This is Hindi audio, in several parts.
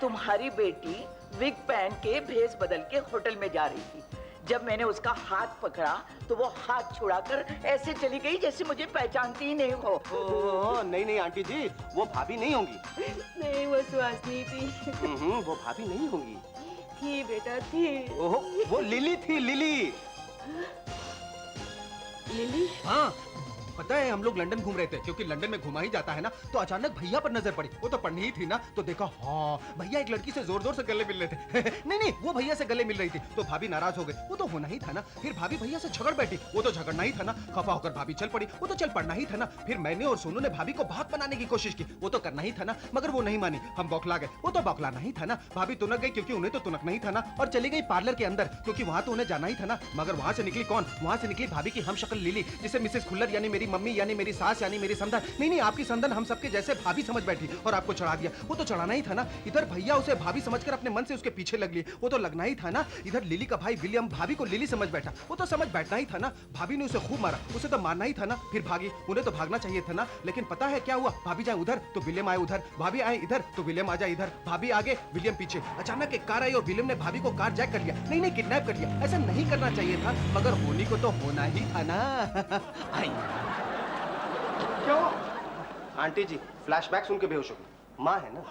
तुम्हारी बेटी विग पहन के भेस बदल के होटल में जा रही थी। जब मैंने उसका हाथ पकड़ा तो वो हाथ छुड़ाकर ऐसे चली गई जैसे मुझे पहचानती ही नहीं हो। नहीं नहीं आंटी जी, वो भाभी नहीं होंगी। नहीं, वो सुहासिनी थी। वो भाभी नहीं होंगी। थी बेटा, थी। ओहो, वो लिली थी, लिली। लिली? हाँ, पता है हम लोग लंदन घूम रहे थे, क्योंकि लंदन में घुमा ही जाता है ना, तो अचानक भैया पर नजर पड़ी। वो तो पढ़नी ही थी ना, तो देखा हाँ भैया एक लड़की से जोर जोर से गले मिल रहे थे। नहीं वो भैया से गले मिल रही थी, तो भाभी नाराज हो गई। वो तो होना ही था ना। फिर भाभी भैया से झगड़ बैठी, वो तो झगड़ना ही था ना। खफा होकर भाभी चल पड़ी, वो तो चल पड़ना ही था ना। फिर मैंने और सोनू ने भाभी को बात बनाने की कोशिश की, वो तो करना ही था ना, मगर वो नहीं मानी। हम बौखला गए, वो तो बौखलाना ही था ना। भाभी तुनक गई क्योंकि उन्हें तो तुनकना ही था ना, और चली गई पार्लर के अंदर, क्योंकि वहां तो उन्हें जाना ही था ना। मगर वहां से निकली कौन? वहां से निकली भाभी की हमशक्ल लिली, जिसे मिसेस खुल्लर यानी मेरी मम्मी यानी मेरी सास यानी मेरी समधन, नहीं आपकी समधन हम सबके जैसे भाभी समझ बैठी और आपको चढ़ा दिया। वो तो चढ़ाना ही था ना। इधर भैया उसे भाभी समझकर अपने मन से उसके पीछे लग लिए, वो तो लगना ही था ना। इधर लिली का भाई विलियम भाभी को लिली समझ बैठा, वो तो समझ बैठना ही था ना। भाभी ने उसे खूब मारा, उसे तो मारना ही था ना। फिर भागी, उन्हें तो भागना चाहिए था ना। लेकिन पता है क्या हुआ? भाभी जाए उधर तो विलियम आए उधर, भाभी आए इधर तो विलियम आ जाए इधर, भाभी आगे विलियम पीछे। अचानक एक कार आई और विलियम ने भाभी को कार जैक कर लिया। नहीं किडनैप कर लिया। ऐसा नहीं करना चाहिए था, मगर होने को तो होना ही था ना। क्यों? आंटी जी फ्लैशबैक सुन के बेहोश हो गई। माँ है ना।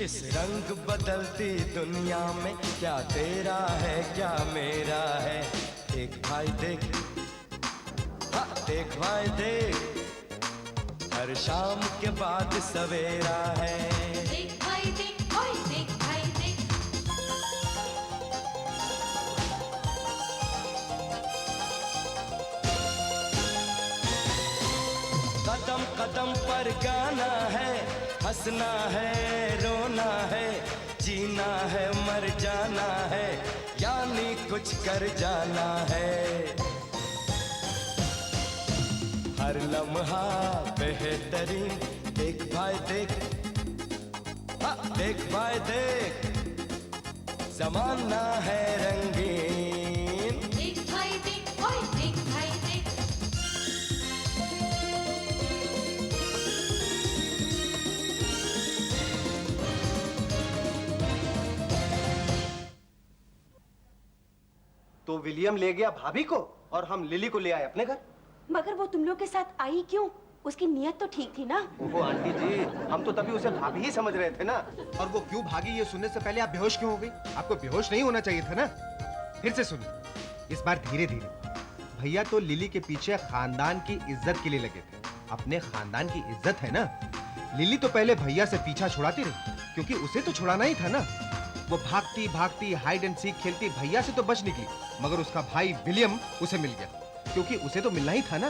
इस रंग बदलती दुनिया में क्या तेरा है क्या मेरा है। देख भाई देख, हाँ देख भाई देख, हर शाम के बाद सवेरा है। देख भाई देख, ओए देख भाई देख। कदम कदम पर गाना है, हंसना है रोना है, जीना है मर जाना है, यानी कुछ कर जाना है। हर लम्हा बेहतरीन, देख भाई देख, हाँ देख भाई देख, ज़माना है रंगीन। देख भाई देख, ओए देख भाई देख। तो विलियम ले गया भाभी को और हम लिली को ले आए अपने घर। मगर वो तुम लोग के साथ आई क्यों? उसकी नीयत तो ठीक थी ना। ओहो आंटी जी, हम तो तभी उसे भाभी ही समझ रहे थे ना। और वो क्यों भागी ये सुनने से पहले आप बेहोश क्यों हो गई? आपको बेहोश नहीं होना चाहिए था ना। फिर से सुनिए, इस बार धीरे धीरे। भैया तो लिली के पीछे खानदान की इज्जत के लिए लगे थे। अपने खानदान की इज्जत है ना। लिली तो पहले भैया से पीछा छुड़ाती रही, क्योंकि उसे तो छुड़ाना ही था ना। वो भागती भागती हाइड एंड सीक खेलती भैया से तो बच निकली, मगर उसका भाई विलियम उसे मिल गया, क्योंकि उसे तो मिलना ही था ना।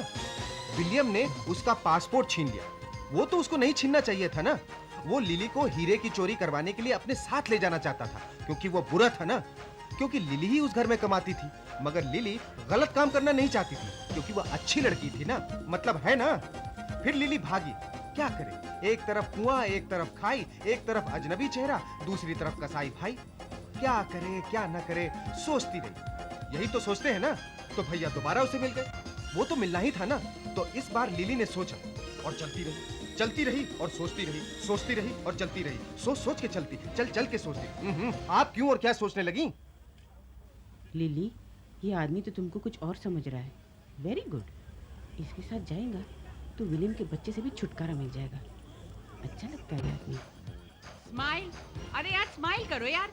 विलियम ने उसका पासपोर्ट छीन लिया, वो तो उसको नहीं छीनना चाहिए था ना। वो लिली को हीरे की चोरी करवाने के लिए अपने साथ ले जाना चाहता था, क्योंकि वो बुरा था ना। क्योंकि लिली ही उस घर में कमाती थी, मगर लिली गलत काम करना नहीं चाहती थी, क्योंकि वो अच्छी लड़की थी ना। मतलब है ना। फिर लिली भागी, क्या करे? एक तरफ कुआं, एक तरफ खाई, एक तरफ अजनबी चेहरा, दूसरी तरफ कसाई भाई। क्या करे क्या न करे सोचती रही। यही तो सोचते हैं ना। तो भैया दोबारा उसे मिल गए, वो तो मिलना ही था ना। तो इस बार लिली ने सोचा और चलती रही और सोचती रही और चलती रही। सोच के चलती, चल के सोचती। आप क्यों और क्या सोचने लगी? लिली, ये आदमी तो तुमको कुछ और समझ रहा है। Very good. इसके साथ जाएगा तो विलियम के बच्चे से भी छुटकारा मिल जाएगा। अच्छा लगता है आदमी। स्माइल, अरे यार स्माइल करो यार।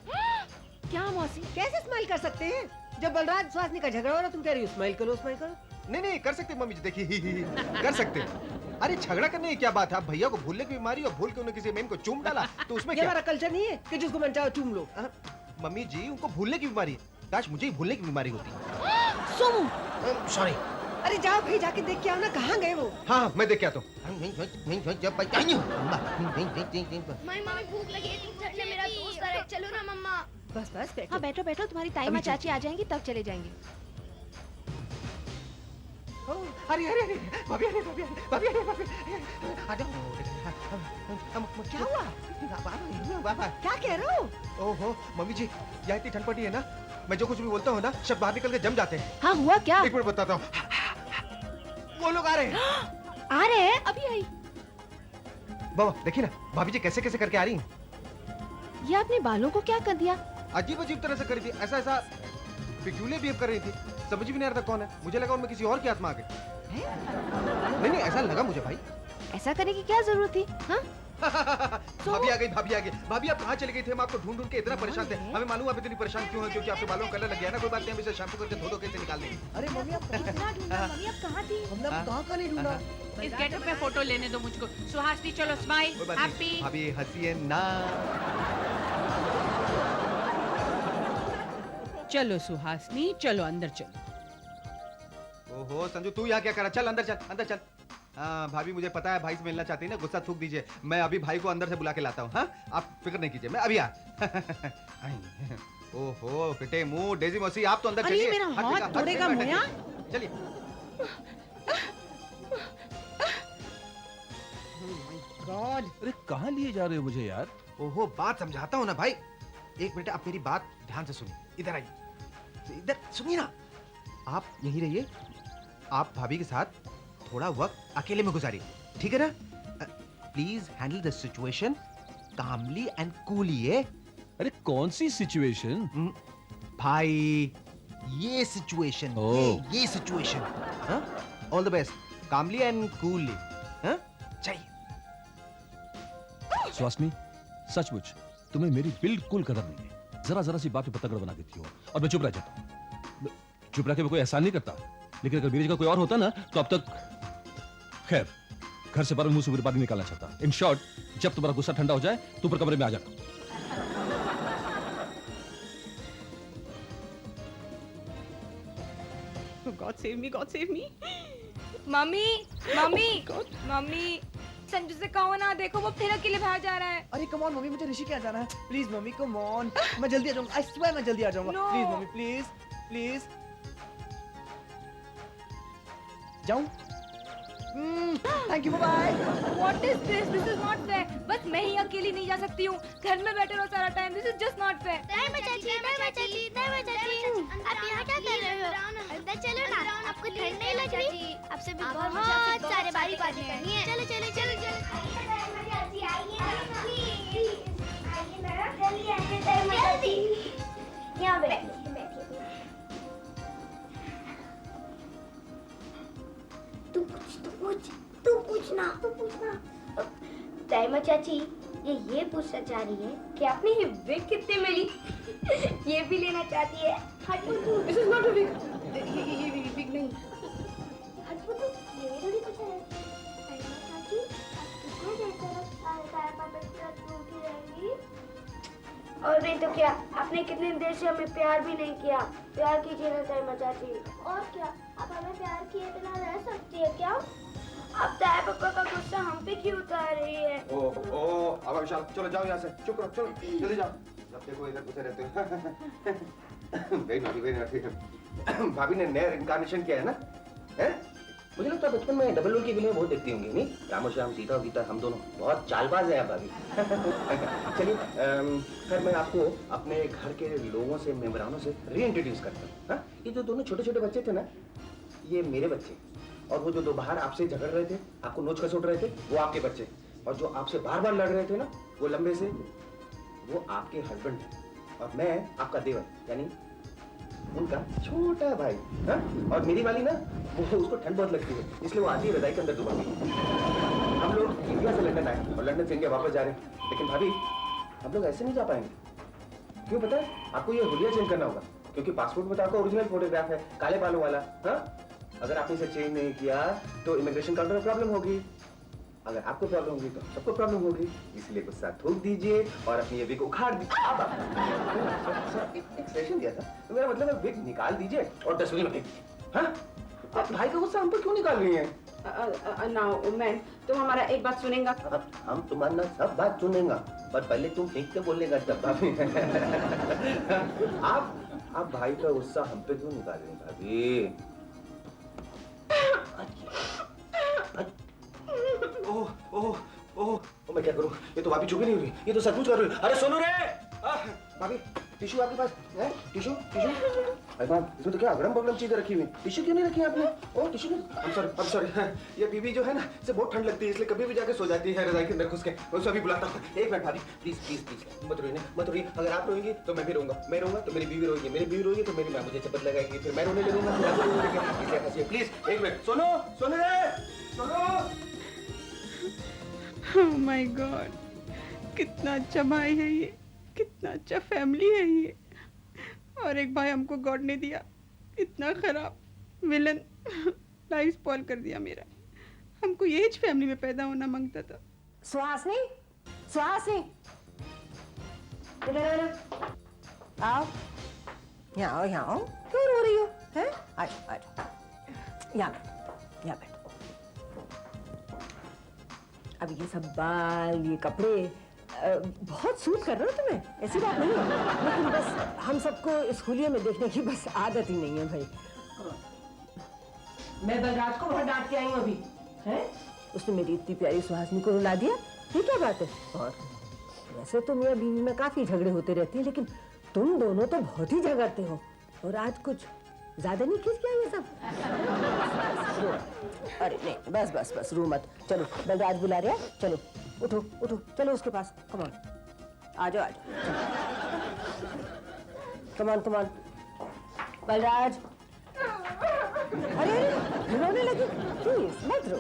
क्या मौसी, कैसे स्माइल कर सकते हैं जब बलराज सुहासिनी का झगड़ा हो रहा? तुम कह रही हो स्माइल करो स्माइल करो। नहीं कर सकते मम्मी जी, देखिए कर सकते। अरे झगड़ा करने की क्या बात है? आप भैया को भूलने की बीमारी और भूल के उन्हें किसी मेम को चूम डाला, तो उसमें ये क्या? हमारा कल्चर नहीं है कि जिसको मन चाहो चूम लो। मम्मी जी, उनको भूलने की बीमारी है। काश मुझे ही भूलने की बीमारी होती। सोमू, सॉरी। अरे जाओ भाई, जाके देख के आओ ना, कहाँ गए वो? हाँ मैं देख के आता हूँ। मम्मी भूख लगी है, घर में मेरा दोस्त आ रहा है, चलो ना मम्मा। बस बस बैठो। हाँ बैठो बैठो, तुम्हारी ताई माँ चाची आ जाएंगी तब चले जाएंगे। अरे अरे अरे भाभी, अरे भाभी, भाभी, अरे भाभी, आ जाओ। क्या हुआ? बाबा क्या कह रहे हो? ओहो मम्मी जी, यहाँ इतनी ठंड पड़ी है ना, मैं जो कुछ भी बोलता हूँ ना, शब्द बाहर निकल के जम जाते हैं। हाँ हुआ क्या? एक मिनट बताता हूँ। वो लोग आ रहे हैं। आ रहे हैं? अभी आई। बाबा देखिए ना, भाभी जी कैसे कैसे करके आ रही हैं। ये आपने बालों को क्या कर दिया? अजीब अजीब तरह से करी थी, ऐसा ऐसा पिक्यूलियर बिहेव कर रही थी। समझ भी नहीं आ रहा था कौन है। मुझे लगा उनमें किसी और की आत्मा आ गई। नहीं नहीं ऐसा लगा मुझे भाई। ऐसा करने की क्या जरूरत थी? हाँ? भाभी आ गई, भाभी आ गई। भाभी आप कहाँ चली गई थे? हम आपको ढूंढ ढूंढ के इतना परेशान थे। हमें मालूम आप इतनी परेशान क्यों हैं, क्योंकि आपके बालों में कलर लग गया ना। कोई बात नहीं, हम इसे शैम्पू करके धो के निकाल लेंगे। अरे मम्मी आप कितना ढूंढा? मम्मी आप कहाँ थी? हमने आपको कहाँ नहीं ढूंढा? इस गेटअप में फोटो लेने दो मुझको। सुहासिनी चलो, स्माइल, कोई बात हैप्पी। नहीं, भाभी हंसिए ना। चलो सुहासिनी, चलो अंदर चलो। ओहो संजू तू यहाँ क्या कर रहा? चल अंदर चल, अंदर चल। हाँ भाभी मुझे पता है भाई से मिलना चाहती है ना, गुस्सा थूक दीजिए। मैं अभी भाई को अंदर से बुला के लाता हूँ। हाँ आप फिक्र नहीं कीजिए, मैं अभी आ। ओहो फिटे मुंह, डेजी मौसी आप तो अंदर अरे, चलिए। मेरा हाथ तोड़ेगा मोया। चलिए। गॉड, अरे कहाँ लिए जा रहे हो मुझे यार? ओहो बात समझाता हूँ ना भाई। एक मिनट आप मेरी बात ध्यान से सुनिए। इधर आइए, इधर सुनिए ना। आप यहीं रहिए, आप भाभी के साथ थोड़ा वक्त अकेले में गुजारिए, ठीक है ना? Please handle the situation calmly and coolly. अरे कौन सी सिचुएशन? भाई ये सिचुएशन, ये situation. All the best, calmly and coolly. चाहिए। सुहासिनी सचमुच तुम्हें मेरी बिल्कुल कदर नहीं है। जरा जरा सी बात पे पतंगड़ बना देती हो और मैं चुप रह जाता हूँ। चुप रह के मैं कोई एहसान नहीं करता, लेकिन अगर मेरी जगह कोई और होता ना तो अब तक। खैर घर से बाहर मुंह से बुरी बात नहीं निकालना चाहता। इन शॉर्ट जब तुम्हारा गुस्सा ठंडा हो जाए तो ऊपर कमरे में आ जाता। God save me, God save me. Mummy mummy mummy, Sanju से कहो ना, देखो वो फिर अकेले बाहर जा रहा है। अरे कम ऑन मम्मी, मुझे ऋषि के यहाँ जाना है। प्लीज मम्मी कम ऑन, मैं जल्दी आ जाऊंगा। आई स्वेयर मैं जल्दी आ जाऊंगा। No. Please mummy, please please. जाऊं? Thank you, bye. What is this? This is not fair. बस मैं ही अकेली नहीं जा सकती हूँ। घर में बैठे रहो सारा time. This is just not fair. आप यहाँ क्या कर रहे हो? अंदर चलो ना, आपको ठंड नहीं लग रही? आपसे भी बहुत सारे बातें करनी है। चलो चलो चलो चलो। जल्दी यहाँ बैठिए। तू पूछना। दाइमा चाची ये पूछना चाह रही है कि आपने ये विग कितने मिली? ये भी लेना चाहती है। This is not a wig. ये wig नहीं। ये थोड़ी कुछ है। दाइमा चाची कितने देर तक तारा टूटी रहेंगी? और नहीं तो क्या, आपने कितने देर से हमें प्यार भी नहीं किया। प्यार कीजिए ना दाइमा चाची। और क्या, आप हमें प्यार किए बिना रह सकती है क्या? अब ताया पापा का गुस्सा हम पे क्यों उतार रही है? अब विशाल चलो जाओ यहाँ से, चुप रहो, चलो जल्दी जाओ। जब देखो इधर घुसे रहते हो। भाभी ने नया इनकार्नेशन किया है ना? हैं? मुझे लगता है बचपन में डबल रोल की फिल्में बहुत देखती होंगी नहीं? रामो श्याम, सीता और गीता, हम दोनों बहुत चालबाज हैं भाभी। चलिए फिर मैं आपको अपने घर के लोगों से, मेहमानों से रीइंट्रोड्यूस करता हूँ। हाँ, ये जो दोनों छोटे छोटे बच्चे थे ना, ये मेरे बच्चे। और वो जो दो बाहर आपसे झगड़ रहे थे, आपको नोच खसोट रहे थे, वो आपके बच्चे। और जो आपसे बार बार लड़ रहे थे ना, वो लंबे से, वो आपके हस्बैंड थे। और मैं आपका देवर, यानी उनका छोटा भाई। हाँ? और मेरी वाली ना, वो उसको ठंड बहुत लगती है, इसलिए वो आती है रजाई के अंदर दुबा के। हम लोग इंडिया से लंदन आए और लंदन से इंडिया वापस जा रहे हैं, लेकिन भाभी हम लोग ऐसे नहीं जा पाएंगे। क्यों पता है? आपको ये हुलिया चेंज करना होगा, क्योंकि पासपोर्ट में तो आपका ओरिजिनल फोटोग्राफ है, काले बालों वाला। हाँ, अगर आपने इसे चेंज नहीं किया तो इमिग्रेशन काउंटर में प्रॉब्लम होगी। अगर आपको प्रॉब्लम होगी तो सबको प्रॉब्लम होगी, इसलिए गुस्सा थूक दीजिए और अपनी ये विग उखाड़ दीजिए। एक सेशन दिया था, तो मेरा मतलब है विग निकाल दीजिए और डस्टबिन में फेंक दीजिए। हाँ? आप भाई का गुस्सा हम पर क्यों निकाल रही हैं? नाउ मैन, तुम हमारा एक बात सुनेगा? हम तुम्हारा सब बात सुनेंगे, पर पहले तुम ठीक से बोलेगा तब भाभी। आप भाई का गुस्सा हम पे क्यों निकाल रही हैं भाभी? ओह, मैं क्या करूं? ये तो भाभी चुप ही नहीं हुई, ये तो सचमुच कर रही है। अरे सुनो रे! भाभी, टिश्यू आपके पास है? टिश्यू? अरे बाप, इसमें तो क्या अगड़म बगड़म चीजें रखी हुई। टिश्यू क्यों नहीं रखी आपने? ओह, टिश्यू नहीं। I'm sorry। ये बीबी जो है ना, इसे बहुत ठंड लगती है, इसलिए कभी भी जाके सो जाती है रजाई के अंदर घुस के। मैं उसे अभी बुलाता हूँ। एक मिनट भाभी, प्लीज मत रोइए। अगर आप रोएंगी तो मैं भी रोऊंगा, मैं रोऊंगा तो मेरी बीवी रोएगी, मेरी बीवी रोएगी तो मेरी माँ मुझे चपत लगाएगी, फिर मैं रोने लगूंगा, फिर आप रोने लगेंगे। इसलिए हंसिए प्लीज। एक मिनट, सुनो रे। ओह माय गॉड, कितना अच्छा भाई है ये, कितना अच्छा फैमिली है ये। और एक भाई हमको गॉड ने दिया, इतना खराब विलन, लाइफ स्पॉइल कर दिया मेरा। हमको यही फैमिली में पैदा होना मांगता था। सुहासिनी, आओ, यहाँ आओ। क्यों रो रही हो? हैं? आज यहाँ बैठ। अब ये सब बाल, ये कपड़े बहुत सूट कर रहे हो तुम्हें, ऐसी बात नहीं है, लेकिन बस हम सबको इस हुलिये में देखने की बस आदत ही नहीं है भाई। मैं बलराज को बहुत डांट के आई हूँ अभी, हैं? उसने मेरी इतनी प्यारी सुहासिनी को रुला दिया, ये क्या बात है? और वैसे तो मियां बीवी में काफी झगड़े होते रहते हैं, लेकिन तुम दोनों तो बहुत ही झगड़ते हो, और आज कुछ ज्यादा नहीं खींच गया ये सब? अरे नहीं, बस रो मत। चलो, बलराज बुला रहा है, चलो उठो, चलो उसके पास। कम ऑन, आ जाओ। Come on Balraj. अरे रोने लगी, प्लीज मत रो।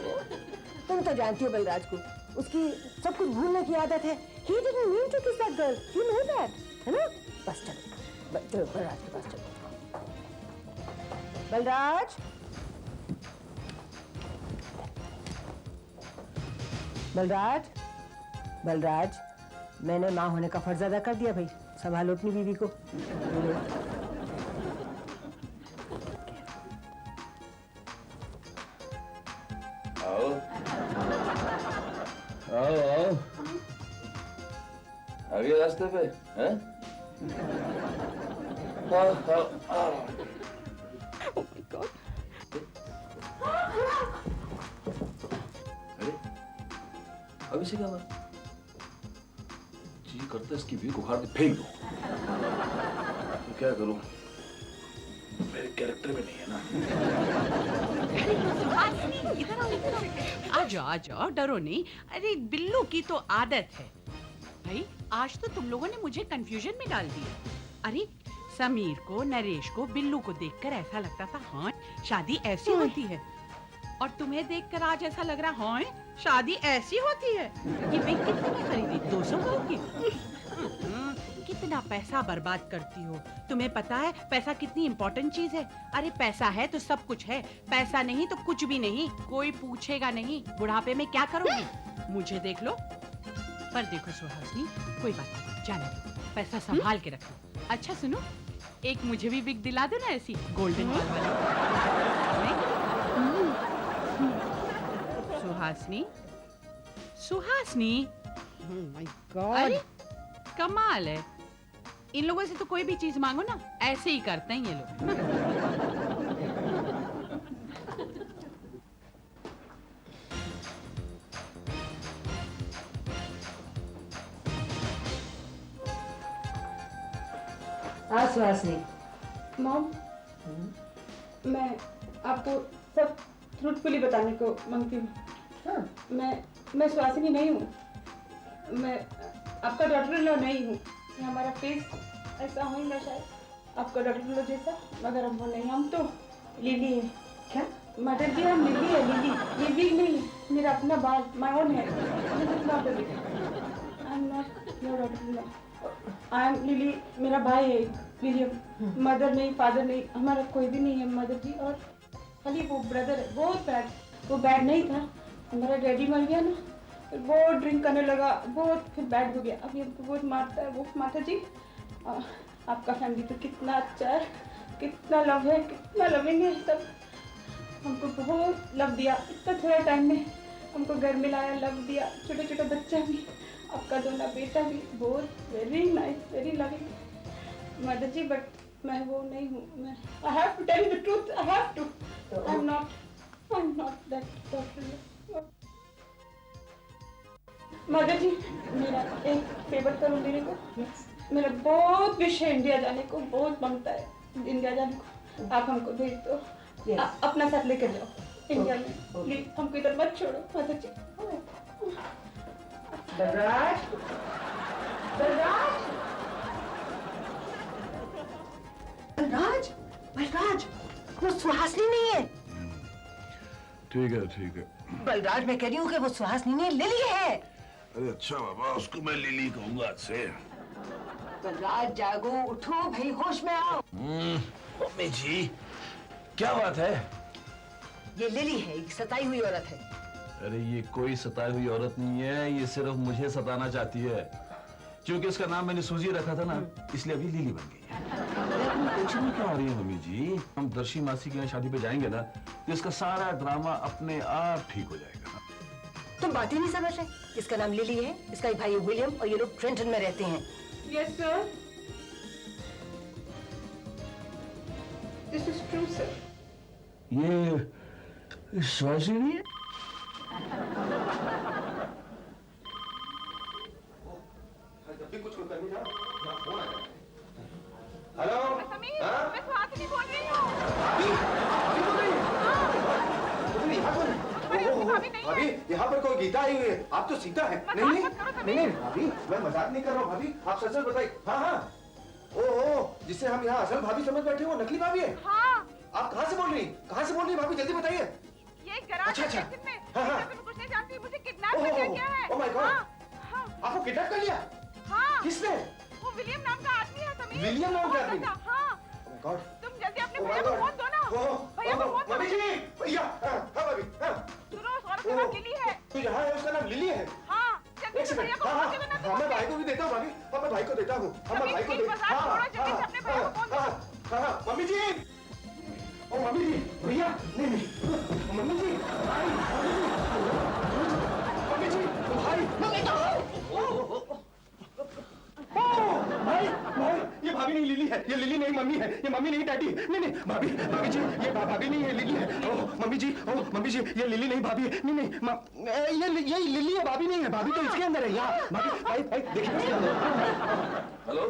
तुम तो जानती हो बलराज को, उसकी सब कुछ भूलने की आदत है। He didn't mean to kiss that girl, you know that, है ना? बस चलो बलराज के पास चलो। बलराज, मैंने माँ होने का फर्ज अदा कर दिया भाई, संभालो अपनी बीवी को। आओ। आगे रास्ते पे हैं? Oh my God. अरे अभी से क्या हुआ? जी करता है इसकी बीवी को उखाड़ के फेंक दो। तो क्या करूं? मेरे कैरेक्टर में नहीं है ना। आ जाओ, डरो नहीं। अरे बिल्लू की तो आदत है भाई। आज तो तुम लोगों ने मुझे कंफ्यूजन में डाल दिया। अरे समीर को, नरेश को, बिल्लू को देखकर ऐसा लगता था हाँ शादी ऐसी होती है, और तुम्हें देखकर आज ऐसा लग रहा हाँ शादी ऐसी होती है। ये विग कितने में खरीदी? 200 की। कितना पैसा बर्बाद करती हो। तुम्हें पता है पैसा कितनी इम्पोर्टेंट चीज है? अरे पैसा है तो सब कुछ है, पैसा नहीं तो कुछ भी नहीं। कोई पूछेगा नहीं बुढ़ापे में क्या करोगी। मुझे देख लो, पर देखो सुहासिनी, कोई बात नहीं, जाने दो, पैसा संभाल के रखो। अच्छा सुनो, एक मुझे भी विग दिला दो ना, ऐसी गोल्डन वाली। Suhasini, Oh my God. अरे कमाल है, इन लोगों से तो कोई भी चीज मांगो ना ऐसे ही करते हैं ये लोग। सुहासिनी। मॉम, मैं आपको सब ट्रूथफुली बताने को मांगती हूँ। हाँ। मैं सुहासिनी नहीं हूँ, मैं आपका डॉटर इन लॉ नहीं हूँ। ये हमारा फेस ऐसा होगा शायद आपका डॉटर इन लॉ जैसा, मगर हम वो नहीं, हम तो लिली है। क्या? मदर जी, हम लिली है, लिली। ये विग नहीं है, मेरा अपना बाल, माय ओन है। आई am not your daughter in law, I am lily. मेरा भाई है विलियम, मदर नहीं, फादर नहीं, हमारा कोई भी नहीं है मदर जी। और खाली वो ब्रदर है, बहुत बैड। वो बैड नहीं था, हमारा डैडी मर गया ना, फिर बहुत ड्रिंक करने लगा, बहुत फिर बैड हो गया। अब ये हमको बहुत मारता है वो। माता जी, आपका फैमिली तो कितना अच्छा है, कितना लव है, कितना लविंग है सब। हमको बहुत लव दिया, इतना थोड़ा टाइम में हमको घर मिलाया, लव दिया, छोटा छोटा बच्चा भी, आपका दोनों बेटा भी, बहुत very nice, very loving mother ji. But मैं वो नहीं हूँ, मैं I have to tell you the truth, I have to, I am not that doctor. Mother ji मेरा एक फेवर करो मेरे को, मेरा बहुत विश है इंडिया जाने को, बहुत मनता है इंडिया जाने को, आप हमको भेज दो, अपना साथ लेकर जाओ इंडिया में, प्लीज हमको इधर मत छोड़ो मदर जी। बलराज, बलराज, बलराज, बलराज, वो सुहासनी नहीं है। ठीक है ठीक है। बलराज मैं कह रही हूँ कि वो सुहासनी नहीं, लिली है। अरे अच्छा बाबा, उसको मैं लिली कहूंगा आज से। बलराज जागो, उठो भाई, होश में आओ। मम्मी जी, क्या बात है? ये लिली है, एक सताई हुई औरत है। अरे ये कोई सताई हुई औरत नहीं है, ये सिर्फ मुझे सताना चाहती है, क्योंकि इसका नाम मैंने सूजी रखा था ना, इसलिए अभी लिली बन गई है। टेंशन में क्यों आ रही है मम्मी जी? हम दर्शी मासी के यहाँ शादी पे जाएंगे ना, तो इसका सारा ड्रामा अपने आप ठीक हो जाएगा। तुम बात ही नहीं समझ रहे। इसका नाम लिली है, इसका एक भाई विलियम, और ये लोग ट्रेंटन में रहते हैं। Yes sir, this is true sir. ये सुहासिनी नहीं है? जब भी कुछ करने जाओ, फोन आ जाता है। हेलो, मैं सुहासिनी बोल रही हूँ। भाभी, यहाँ पर कोई गीता आई हुई है, आप तो सीता है। नहीं भाभी, मैं मजाक नहीं कर रहा हूँ भाभी, आप सच सच बताइए। हाँ, ओहो, जिसे हम यहाँ असल भाभी समझ बैठे हो, नकली भाभी है। हाँ। आप कहाँ से बोल रही भाभी, जल्दी बताइए। ये गराज अच्छा। में हाँ। मैं कुछ नहीं जानती, मुझे किडनैप कर लिया गया है। ओह माय गॉड, हाँ। आपको किडनैप कर लिया? हाँ। किसने? वो विलियम नाम का आदमी है समीर। विलियम नाम का आदमी? हाँ। ओह माय गॉड, तुम जल्दी अपने भैया को फोन दो ना। भैया को फोन दो। भाभी जी, भैया, हाँ भाभी, हाँ। सुनो, उस औरत का नाम लिली है। तो यहाँ है, उसका नाम लिली है। हाँ, जल्दी से भैया को फोन दे देना। मैं भाई को भी देता हूँ भाभी, मैं भाई को देता हूँ। मम्मी जी, ओ मम्मी जी, भैया, नहीं, मम्मी जी, मम्मी जी, भाई, भाई, ये भाभी नहीं लिली है, ये लिली नहीं मम्मी है, ये मम्मी नहीं डैडी, नहीं, भाभी जी, ये भाभी नहीं है, लिली है। ओह मम्मी जी, ये लिली नहीं भाभी है, नहीं, ये लिली है, भाभी नहीं है, भाभी तो इसके अंदर है, यहाँ, भाभी, भाई, देखिए इसके अंदर। हेलो,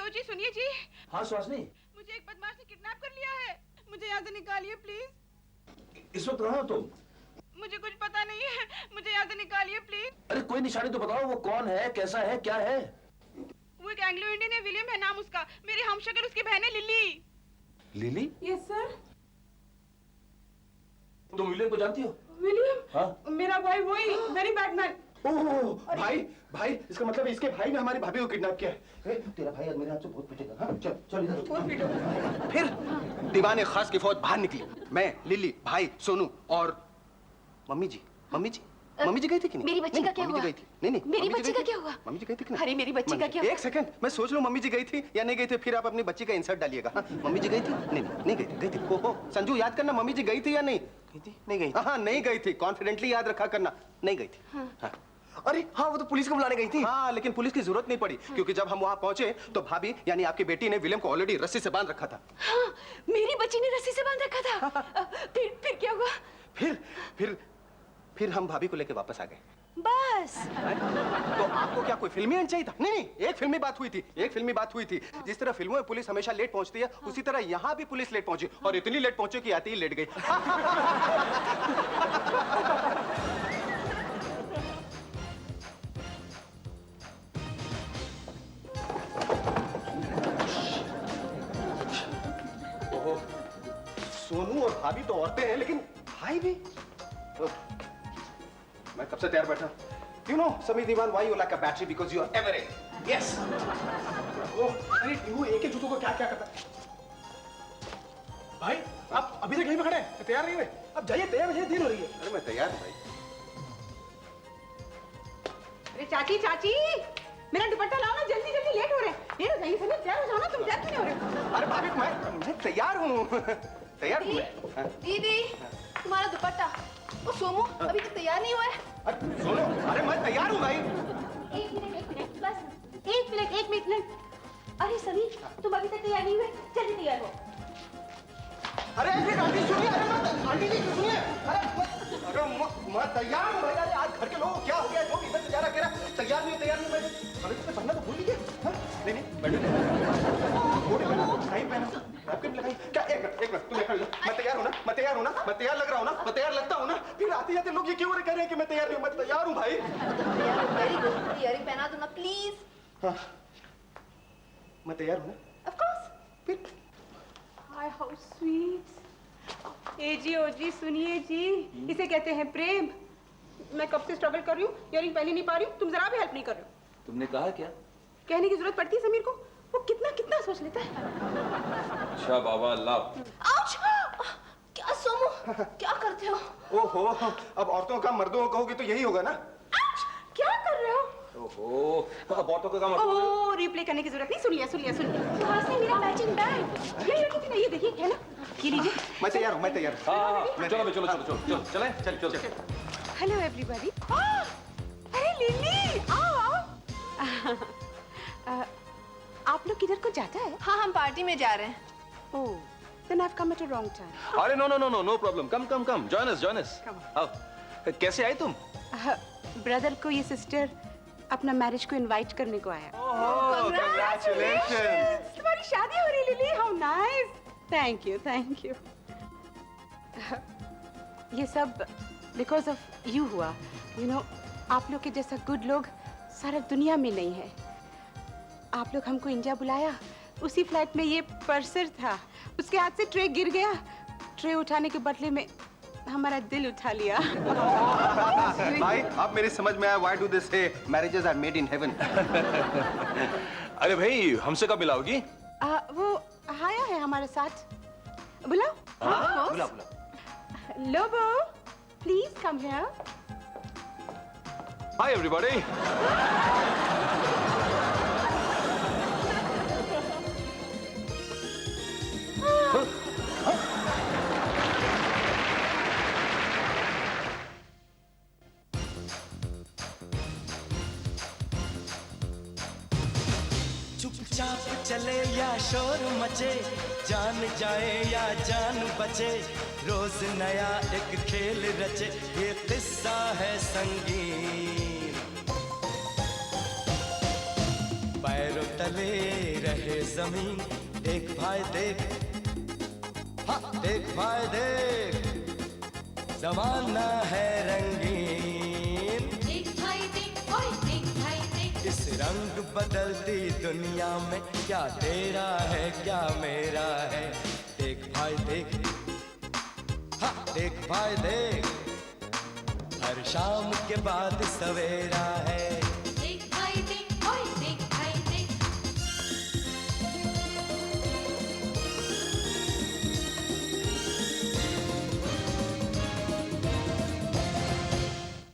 जी सुनिए जी। हाँ सुहासिनी, मुझे एक बदमाश ने किडनैप कर लिया है, मुझे यहाँ से निकालिए प्लीज। इस वक्त कहाँ हो तुम? मुझे कुछ पता नहीं है, मुझे यहाँ से निकालिए प्लीज। अरे कोई निशानी तो बताओ, वो कौन है, कैसा है, क्या है? वो एक एंग्लो इंडियन है, विलियम है नाम उसका, मेरी हमशक्ल उसकी बहन है लिली। लिली? Yes sir. तुम विलियम को जानती हो? विलियम? हाँ? मेरा भाई वही, वेरी बैड मैन। ओह भाई, इसका मतलब इसके भाई ने हमारी भाभी को किडनैप किया है। तेरा भाई आज मेरे हाथ से बहुत पिटेगा। हाँ, चल इधर। फिर दीवाने खास की फौज बाहर निकली, मैं, लिली, भाई, सोनू और मम्मी जी गई थी कि नहीं? मेरी बच्ची का क्या हुआ? गई थी। नहीं, मेरी बच्ची का क्या हुआ? मम्मी जी गई थी कि नहीं? अरे मेरी बच्ची का क्या हुआ? एक सेकंड, मैं सोच लूं मम्मी जी गई थी या नहीं गई थी, फिर आप अपनी बच्ची का इंसर्ट डालिएगा। हाँ, मम्मी जी गई थी? नहीं गई थी। ओहो, संजू याद करना, मम्मी जी गई थी या नहीं? नहीं गई। हाँ, नहीं गई थी, कॉन्फिडेंटली याद रखा करना, नहीं गई थी। हाँ। अरे हाँ, वो तो पुलिस को बुलाने गई थी। हाँ, लेकिन पुलिस की जरूरत नहीं पड़ी, क्योंकि जब हम वहाँ पहुंचे तो भाभी यानी आपकी बेटी ने विलियम को ऑलरेडी रस्सी से बांध रखा था। हाँ, मेरी बच्ची ने रस्सी से बांध रखा था। फिर क्या हुआ? फिर हम भाभी को लेके वापस आ गए। बस। तो आपको क्या कोई फिल्मी एंड चाहिए था? नहीं, एक फिल्मी बात हुई थी। जिस तरह फिल्मों में पुलिस हमेशा लेट पहुंचती है, उसी तरह यहाँ भी पुलिस लेट पहुंची, और इतनी लेट पहुंची कि आती ही लेट गई। सोनू और भाभी तो औरतें हैं, लेकिन भाई भी। मैं कब से तैयार बैठा। You know, Sameer Diwan, why you like a battery? Because you are ever in. Yes. अरे वो एक ही जूतों को क्या करता है? भाई, आप अभी तक यहीं पे खड़े हैं, तैयार नहीं हुए? अब जाइए, तैयार हो जाइए, देर हो रही है। अरे मैं तैयार हूँ भाई। अरे चाची, मेरा दुपट्टा लाओ ना, जल्दी लेट हो रहे हैं। देर हो जाएगी, सभी तैयार हो जाओ ना, तुम तैयार क्यों नहीं हो रहे? अरे भाभी, मैं तैयार हूँ। तैयार हूँ मैं। दीदी तुम्हारा दुपट्टा। ओ सोमू, अभी तक तैयार नहीं हुआ है। सोनू, अरे मैं तैयार हूँ भाई। एक मिनट बस, एक मिनट। अरे सनी, तुम अभी तक तैयार नहीं हुए, जल्दी तैयार हो। अरे एक मिनट आंटी सुनिए, आंटी जी सुनिए, अरे मैं तैयार हूँ भाई। अरे आज घर के लोगों को क्या हो गया, जो इधर से जा रहा कह रहा तैयार नहीं मैं हमें तो पहनना तो भूल लीजिए। नहीं नहीं पहना आपके लगाई क्या? एक मिनट तुम खड़ी मैं तैयार हूँ ना, मैं तैयार लग रहा हूँ ना, मैं तैयार लगता हूँ ना, फिर आते जाते लोग ये क्यों कह रहे हैं कि मैं तैयार नहीं हूँ? मैं तैयार हूँ भाई। वेरी गुड, इयरिंग पहना दो ना प्लीज। हाँ मैं तैयार हूँ ना। Of course. फिर हाय हाउ स्वीट। ए जी, ओ जी, सुनिए जी, इसे कहते हैं प्रेम। मैं कब से स्ट्रगल कर रही हूँ, इयरिंग पहन ही नहीं पा रही हूँ, तुम जरा भी हेल्प नहीं कर रहे हो। तुमने कहा क्या? कहने की जरूरत पड़ती है समीर को, वो कितना सोच लेता है। अच्छा बाबा लव। आउच! क्या सोमू, क्या करते हो? ओहो, अब औरतों का मर्दों को कहोगे तो यही होगा ना। क्या कर रहे हो? ओहो, अब औरतों का काम ओह, रिप्ले करने की जरूरत नहीं, सुन लिया। सुहासिनी, मेरा मैचिंग बैग। ये देखिए, है ना, ये लीजिए। मैं तैयार हूँ। चलो चले। Hello everybody. अरे लिली, आओ। आप लोग किधर को जाता है? हाँ, हम पार्टी में जा रहे हैं। Oh, then I've come at a wrong time. अरे no problem, come join us. आओ, कैसे आई तुम? ब्रदर को ये सिस्टर अपना मैरिज को इनवाइट करने को आया। Congratulations! तुम्हारी शादी हो रही lily, how nice. Thank you. ये सब बिकॉज ऑफ यू हुआ। यू नो, आप लोग के जैसा गुड लोग सारा दुनिया में नहीं है। आप लोग हमको इंडिया बुलाया, उसी फ्लाइट में ये पर्सर था, उसके हाथ से ट्रे गिर गया, ट्रे उठाने के बदले में हमारा दिल उठा लिया। भाई आप मेरी समझ में आया, why do they say marriages are made in heaven? अरे भाई हमसे कब मिलाओगी? वो आया है हमारे साथ, बुलाओ। हाँ, बुला। Lobo, please come here. Hi everybody. चुपचाप चले या शोर मचे, जान जाए या जान बचे, रोज नया एक खेल रचे, ये किस्सा है संगीन। पैरों तले रहे जमीन, देख भाई देख, हाँ देख भाई देख, जमाना है रंगीन। देख भाई देख, ओए देख भाई देख। इस रंग बदलती दुनिया में क्या तेरा है क्या मेरा है, देख भाई देख, हाँ देख भाई देख, हर शाम के बाद सवेरा है।